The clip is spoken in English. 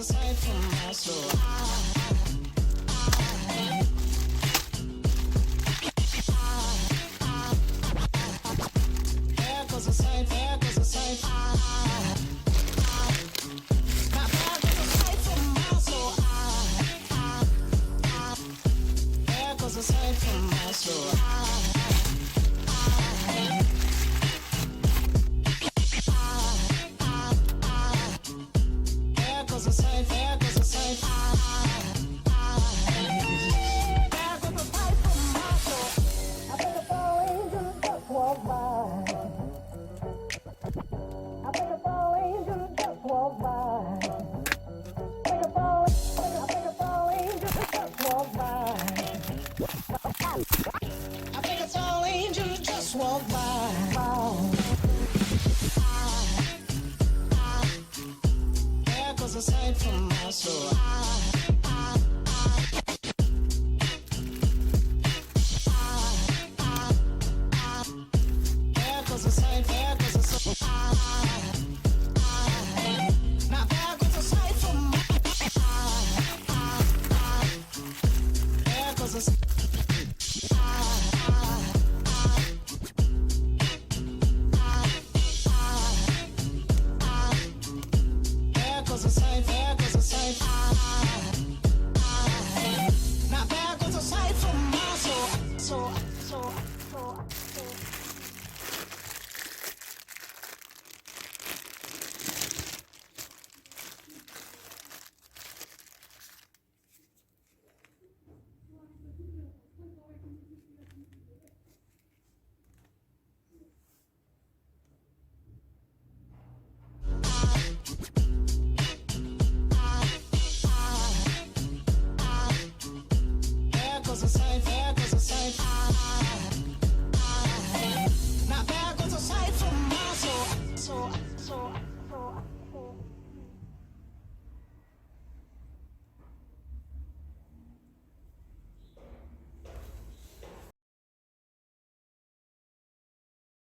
a sight from my soul. There goes a sight, there goes a sight. Now there goes a sight from my soul. There goes a sight from my soul. There goes a sight, there goes a sight. There goes a sight from my soul. I think a fall angel just walked by. I think a fall angel just walked by. I think a fall angel just walked by. I think a tall angel just walked by. There goes a sight from my soul. There goes a sight, there goes a sight. Now there goes a sight from my there goes a sight. There goes a sight, there goes a sight. Now there goes a sight from my soul. So. There goes a sight, there